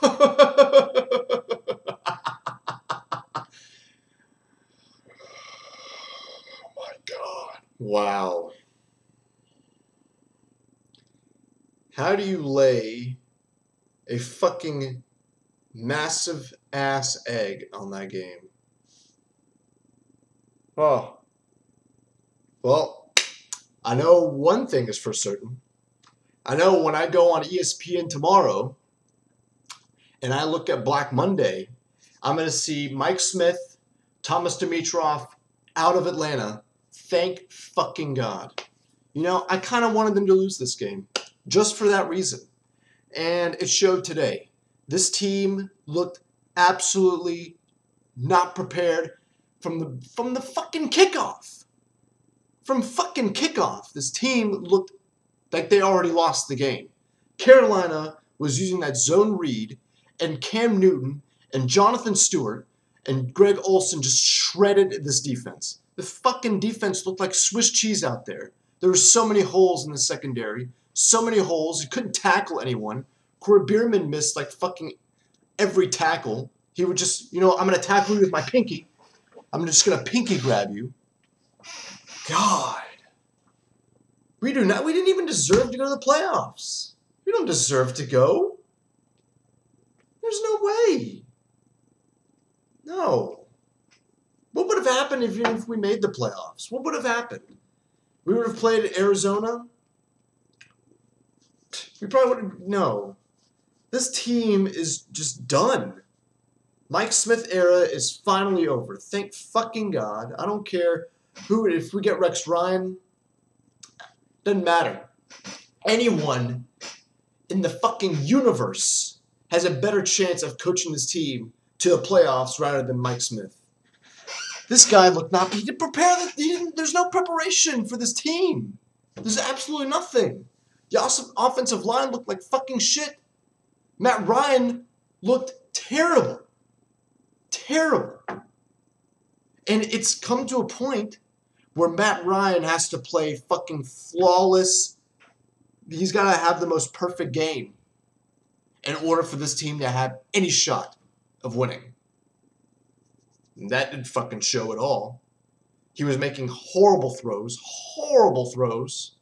My God. Wow. How do you lay a fucking massive ass egg on that game? Oh, well, I know one thing is for certain. I know when I go on ESPN tomorrow and I look at Black Monday, I'm going to see Mike Smith, Thomas Dimitroff out of Atlanta. Thank fucking God. You know, I kind of wanted them to lose this game just for that reason. And it showed today. This team looked absolutely not prepared from the fucking kickoff. From fucking kickoff, this team looked like they already lost the game. Carolina was using that zone read, and Cam Newton and Jonathan Stewart and Greg Olsen just shredded this defense. The fucking defense looked like Swiss cheese out there. There were so many holes in the secondary, so many holes. You couldn't tackle anyone. Corey Bierman missed like fucking every tackle. He would just, I'm going to tackle you with my pinky. I'm just going to pinky grab you. God. We didn't even deserve to go to the playoffs. We don't deserve to go. There's no way. No. What would have happened if we made the playoffs? What would have happened? We would have played Arizona? We probably would have. No. This team is just done. Mike Smith era is finally over. Thank fucking God. I don't care if we get Rex Ryan. Doesn't matter. Anyone in the fucking universe has a better chance of coaching this team to the playoffs rather than Mike Smith. This guy looked not. He didn't prepare. There's no preparation for this team. There's absolutely nothing. The offensive line looked like fucking shit. Matt Ryan looked terrible. Terrible. And it's come to a point where Matt Ryan has to play fucking flawless. He's got to have the most perfect game in order for this team to have any shot of winning. And that didn't fucking show at all. He was making horrible throws. Horrible throws.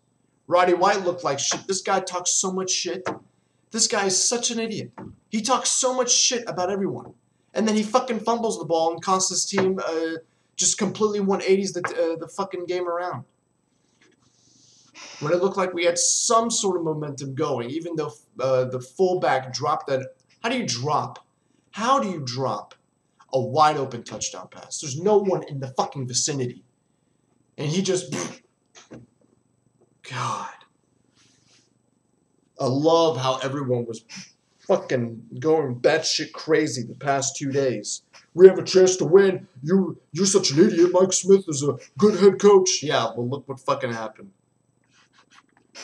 Roddy White looked like shit. This guy talks so much shit. This guy is such an idiot. He talks so much shit about everyone. And then he fucking fumbles the ball and costs his team just completely 180s the fucking game around. When it looked like we had some sort of momentum going, even though the fullback dropped that. How do you drop? How do you drop a wide open touchdown pass? There's no one in the fucking vicinity. And he just... God. I love how everyone was fucking going batshit crazy the past 2 days. We have a chance to win. You're such an idiot. Mike Smith is a good head coach. Yeah, well, look what fucking happened.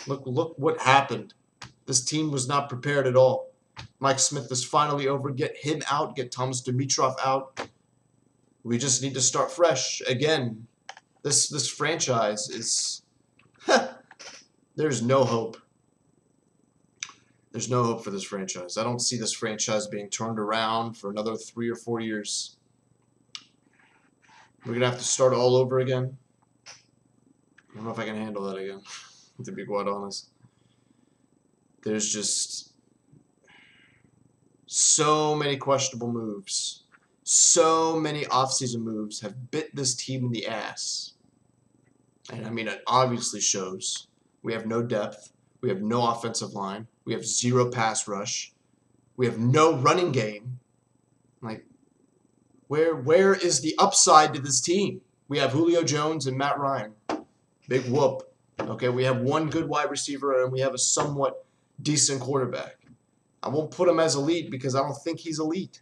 Look what happened. This team was not prepared at all. Mike Smith is finally over. Get him out. Get Thomas Dimitroff out. We just need to start fresh again. This franchise is... There's no hope. There's no hope for this franchise. I don't see this franchise being turned around for another 3 or 4 years. We're going to have to start all over again. I don't know if I can handle that again, to be quite honest. There's just so many questionable moves. So many offseason moves have bit this team in the ass. And I mean, it obviously shows. We have no depth. We have no offensive line. We have zero pass rush. We have no running game. Like, where is the upside to this team? We have Julio Jones and Matt Ryan. Big whoop. Okay, we have one good wide receiver and we have a somewhat decent quarterback. I won't put him as elite because I don't think he's elite.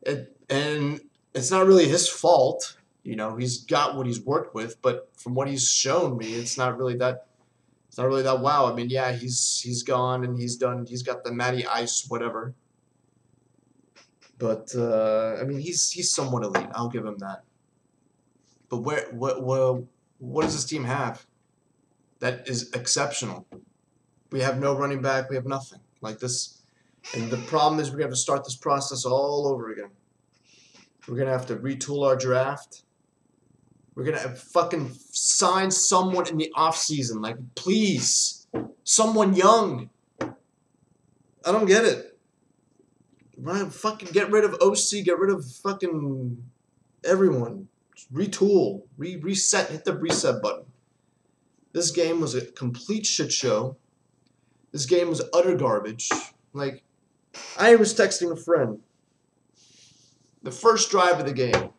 And it's not really his fault. You know, he's got what he's worked with, but from what he's shown me, it's not really that wow. I mean, yeah, he's gone and he's got the Matty Ice whatever. But I mean, he's somewhat elite. I'll give him that. But what does this team have that is exceptional? We have no running back. We have nothing. Like this And the problem is we're going to have to start this process all over again. We're going to have to retool our draft. We're going to fucking sign someone in the offseason. Like, please. Someone young. I don't get it. Right? Fucking get rid of OC. Get rid of fucking everyone. Just retool. Reset. Hit the reset button. This game was a complete shit show. This game was utter garbage. Like, I was texting a friend the first drive of the game,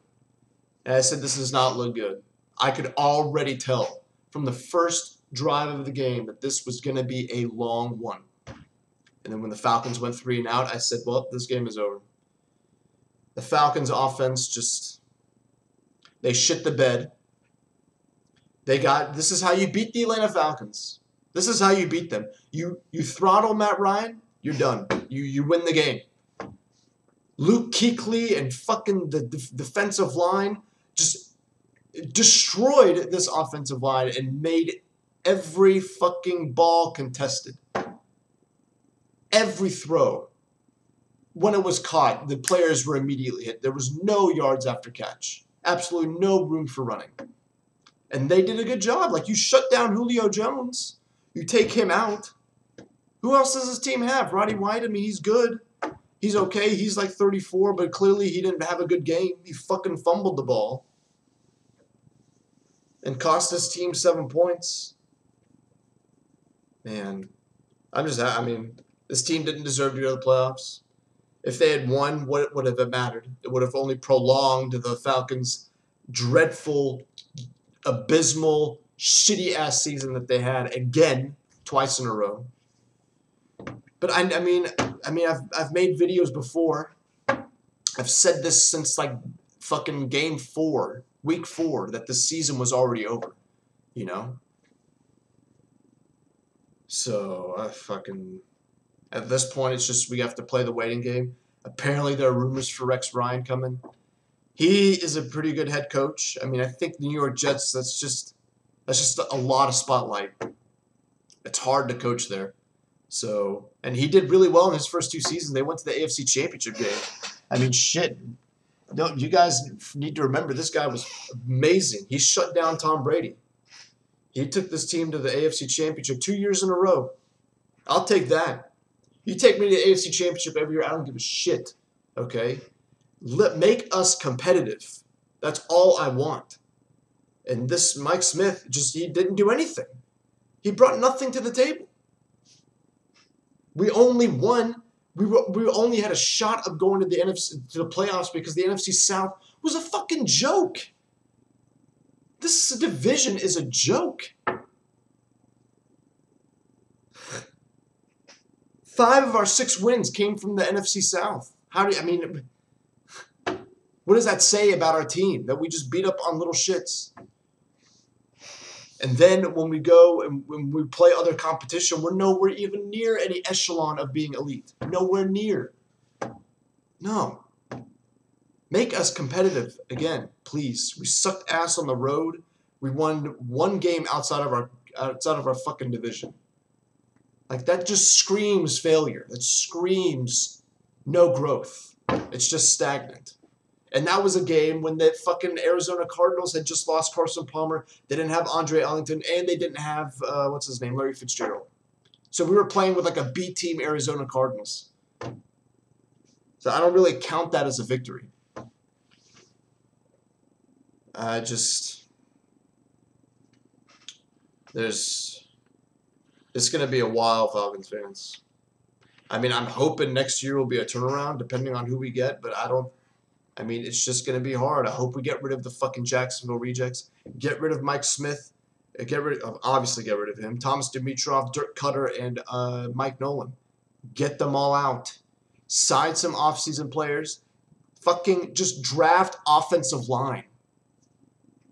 and I said, this does not look good. I could already tell from the first drive of the game that this was going to be a long one. And then when the Falcons went 3 and out, I said, well, this game is over. The Falcons offense just, they shit the bed. This is how you beat the Atlanta Falcons. This is how you beat them. You throttle Matt Ryan, you're done. You win the game. Luke Kuechly and fucking the defensive line just destroyed this offensive line and made every fucking ball contested. Every throw. When it was caught, the players were immediately hit. There was no yards after catch. Absolutely no room for running. And they did a good job. Like, you shut down Julio Jones. You take him out. Who else does this team have? Roddy White, I mean, he's good. He's okay. He's like 34, but clearly he didn't have a good game. He fucking fumbled the ball. And cost his team 7 points. Man. I mean, this team didn't deserve to go to the playoffs. If they had won, what would have it mattered? It would have only prolonged the Falcons' dreadful, abysmal, shitty-ass season that they had again, twice in a row. But I mean, I've made videos before. I've said this since like fucking game 4, week 4, that the season was already over, you know? So at this point, it's just we have to play the waiting game. Apparently, there are rumors for Rex Ryan coming. He is a pretty good head coach. I mean, I think the New York Jets, that's just a lot of spotlight. It's hard to coach there. So, and he did really well in his first 2 seasons. They went to the AFC Championship game. I mean, shit. No, you guys need to remember, this guy was amazing. He shut down Tom Brady. He took this team to the AFC Championship 2 years in a row. I'll take that. You take me to the AFC Championship every year, I don't give a shit. Okay? Make us competitive. That's all I want. And this Mike Smith, he didn't do anything. He brought nothing to the table. We only won. We only had a shot of going to the playoffs because the NFC South was a fucking joke. This division is a joke. 5 of our 6 wins came from the NFC South. What does that say about our team? That we just beat up on little shits. And then when we go and when we play other competition, we're nowhere even near any echelon of being elite. Nowhere near. No. Make us competitive again, please. We sucked ass on the road. We won 1 game outside of our fucking division. Like, that just screams failure. That screams no growth. It's just stagnant. And that was a game when the fucking Arizona Cardinals had just lost Carson Palmer. They didn't have Andre Ellington, and they didn't have, Larry Fitzgerald. So we were playing with like a B-team Arizona Cardinals. So I don't really count that as a victory. It's going to be a while, Falcons fans. I mean, I'm hoping next year will be a turnaround, depending on who we get, but it's just going to be hard. I hope we get rid of the fucking Jacksonville rejects. Get rid of Mike Smith. Obviously get rid of him. Thomas Dimitroff, Dirk Cutter, and Mike Nolan. Get them all out. Sign some offseason players. Fucking just draft offensive line.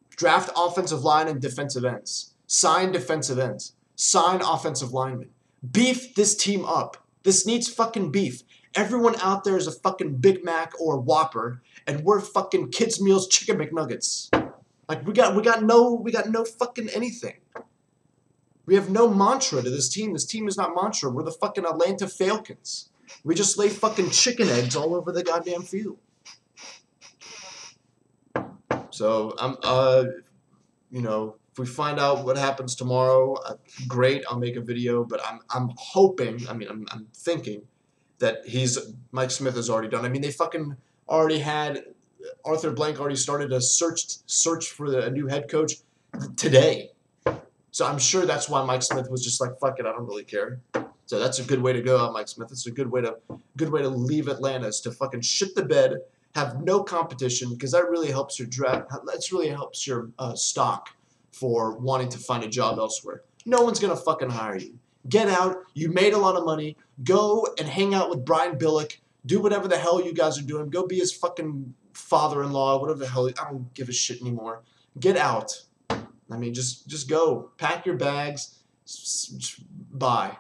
Draft offensive line and defensive ends. Sign defensive ends. Sign offensive linemen. Beef this team up. This needs fucking beef. Everyone out there is a fucking Big Mac or Whopper, and we're fucking Kids Meals Chicken McNuggets. Like, we got no fucking anything. We have no mantra to this team. This team is not mantra. We're the fucking Atlanta Falcons. We just lay fucking chicken eggs all over the goddamn field. So you know, if we find out what happens tomorrow, great. I'll make a video. But I'm hoping. I mean, I'm thinking that Mike Smith has already done. I mean, they fucking already had Arthur Blank already started a search for a new head coach today. So I'm sure that's why Mike Smith was just like, fuck it, I don't really care. So that's a good way to go, Mike Smith. It's a good way to leave Atlanta, is to fucking shit the bed, have no competition, because that really helps your draft. That really helps your stock for wanting to find a job elsewhere. No one's gonna fucking hire you. Get out. You made a lot of money. Go and hang out with Brian Billick. Do whatever the hell you guys are doing. Go be his fucking father-in-law. Whatever the hell. I don't give a shit anymore. Get out. I mean, just go. Pack your bags. Bye.